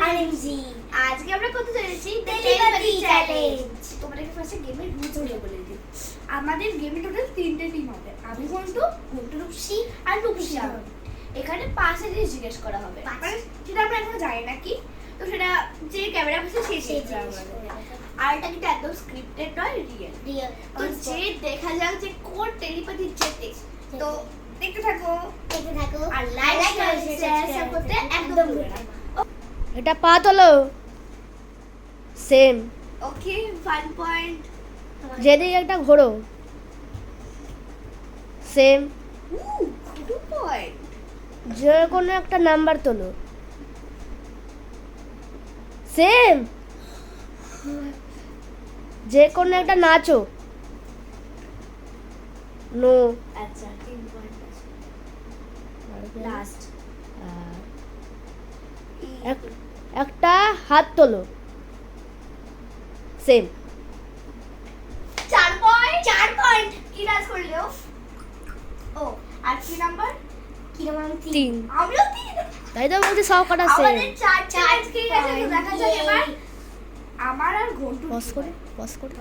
RMG. আজকে আমরা করতে চলেছি টেলিপ্যাথি চ্যালেঞ্জ। তোমাদেরকে ফার্স্টে গেমের রুলসগুলো বলে দিই। আমাদের গেমে টোটাল 3টে টিম হবে। আমি ঘন্টু, রূপসী আর রূপসী হবে। এখানে 5টা জিনিস জিজ্ঞেস করা হবে। মানে সেটা আমরা এখনো জানি না কি, তো সেটা যে ক্যামেরা পাশে সে শিখবে আমাদের। আর এটা কিন্তু একদম স্ক্রিপ্টেড নয়, রিয়েল। তো যে দেখা যাক যে কোন টেলিপ্যাথি জেতে। তো দেখতে থাকো আর লাইক শেয়ার করতে একদম ভুলবে না। এটা পাত হলো সেম, ওকে 1 পয়েন্ট। যেদিকে একটা ঘোরো সেম, 2 পয়েন্ট। যে কোনো একটা নাম্বার তোলো সেম, যে কোনো একটা নাচো নো, আচ্ছা 3 পয়েন্ট আছে। লাস্ট একটা হাত তোলো সেম, 4 পয়েন্ট। 4 পয়েন্ট কি নাচ করলো? ও আর কি নাম্বার? কি নাম? 3। আমিও 3। তাই তো বলছি সব কটা সেম। আমাদের 4 কি আছে তো দেখা যাক এবার। আমার আর ঘন্টু পজ করে পজ করে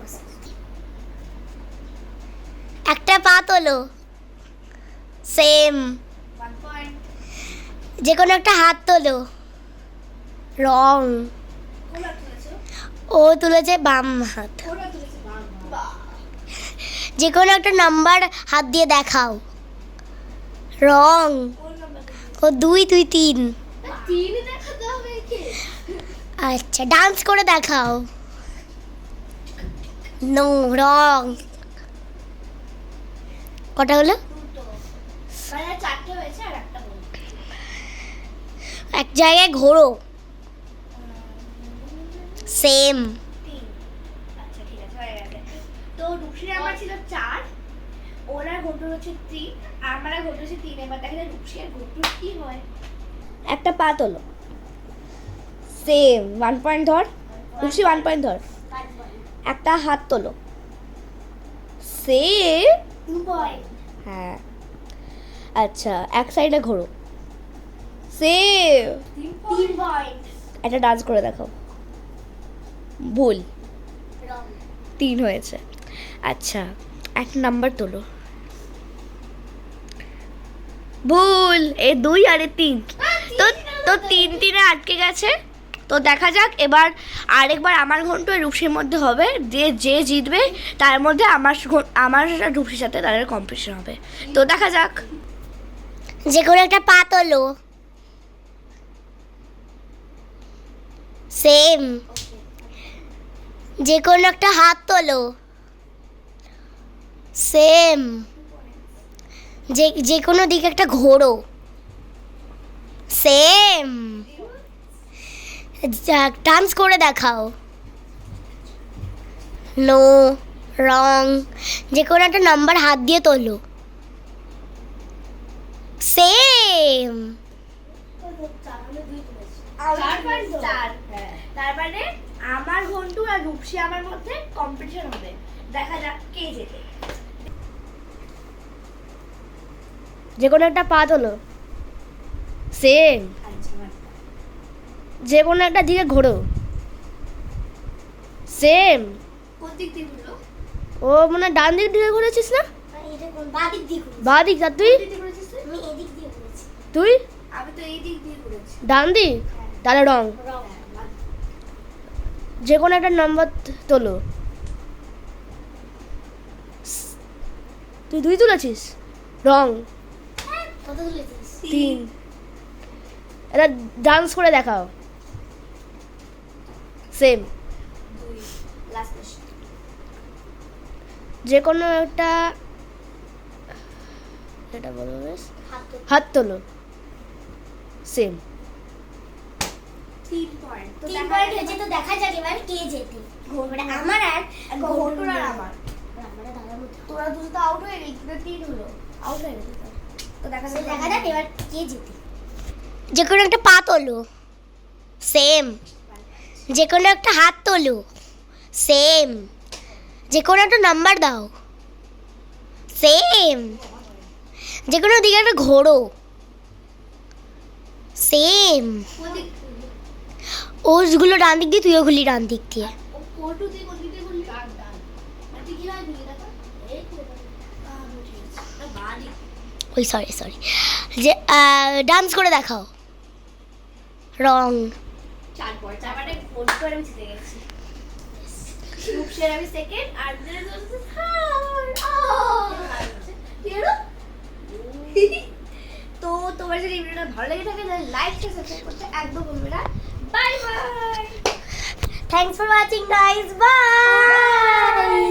একটা পা তোলো সেম, 1 পয়েন্ট। যে কোনো একটা হাত তোলো রং, কোলা তুলেছো? ও তুলেছে বাম হাত। কোলা তুলেছো? বাহ। যে কোনো একটা নাম্বার হাত দিয়ে দেখাও রং, কোন নাম্বার? ও 2 তুই 3। 3 দেখাতে হবে কি? আচ্ছা ডান্স করে দেখাও নো, রং। কটা হলো? দুটো। মানে 4টে হয়েছে আর একটা বল। এক জায়গায় ঘোরো সেম, 3। আচ্ছা ঠিক আছে হয়ে গেছে। তো রূপসী আমার ছিল 4, ওরা ঘন্টু হচ্ছে 3, আমরা ঘন্টু হচ্ছে 3। এবার দেখা যায় রূপসী আর ঘন্টু কি হয়। একটা পা তোলো সেম, 1 পয়েন্ট ধর খুশি, 1 পয়েন্ট ধর। একটা হাত তোলো সেম, 2 পয়েন্ট। হ্যাঁ আচ্ছা এক সাইডে ঘোরো সেম, 3 পয়েন্ট। একটা ডান্স করে দেখাও ভুল, রং 3 হয়েছে। আচ্ছা এক নাম্বার তোলো ভুল, এ 2 আর 3, তো তো 3 আটকে গেছে। তো দেখা যাক এবার আরেকবার আমার ঘন্টু আর রূপসীর মধ্যে হবে, যে জিতবে তার মধ্যে আমার আর রূপসীর সাথে তাদের কম্পিটিশন হবে। তো দেখা যাক। যে কোনো একটা পা তোলো সেম, যে কোনো একটা হাত তোলো সেম, যে কোনো দিকে একটা ঘোরো সেম, ডান্স করে দেখাও নো, রং। যে কোনো একটা নাম্বার হাত দিয়ে তোলো সেম, 4 পয়েন্ট 4। তার মানে আমার ঘন্টু আর রূপসী আমার মধ্যে কম্পিটিশন হবে। দেখা যাক কে জেতে। যে কোনো একটা পা তোলো সেম, যে কোনো একটা দিকে ঘোরো সেম। কোন দিক দিয়ে ঘুরলো? ও মনে হয় ডান দিক দিকে ঘুরেছিস না, বাঁ দিক দিয়ে বা দিক, আর তুই কোন দিক দিয়ে ঘুরেছিস তুই? আমি এদিক দিয়ে ঘুরেছি তুই আমি তো এই দিক দিয়ে ঘুরেছি। ডান দিক, তাহলে রং। যে কোনো একটা নাম্বার তোলো, তুই 2 তুলেছিস, রং কত তুলেছিস? 3। এটা ডান্স করে দেখাও সেম, 2 লাস্ট কোশ্চেন। যে কোনো একটা, এটা বলো বেশ, হাত তোলো সেম, 3 পয়েন্ট। তো 3 পয়েন্ট হয়েছে। তো দেখা যাক এবার কে জেতে। আমার আর ঘন্টুর আর আমার। আমার দাদার মধ্যে। তোরা দুটো তো আউট হয়ে গেলি, তোদের 3 হলো। আউট হয়ে গেলি তো। তো দেখা তো যাক দেখা যাক এবার কে জেতে। যে কোনো একটা পা তোলো সেম, যে কোনো একটা হাত তোলো সেম, যে কোনো একটা নাম্বার দাও সেম, যে কোনো দিকে একটা ঘোরো সেম, কোন দিক ওগুলো ডান দিক দিয়ে, তুইও ঘুরলি ডান দিক দিয়ে। ও কোটু দিয়ে কোন দিকে বললি ডান ডান আর তুই কি হয় ঘুরে দেখা এই করে ঠিক আছে না বাড়ি ওই সরি যে ডান্স করে দেখাও। রং। চারবারে ফোন করে আমি জিতে গেছি রূপসের আমি সেকেন্ড আর তো তোমার যদি ভিডিওটা ভালো লেগে থাকে তাহলে লাইক শেয়ার সাবস্ক্রাইব করতে একদম ভুলবে না bye bye thanks for watching guys, by.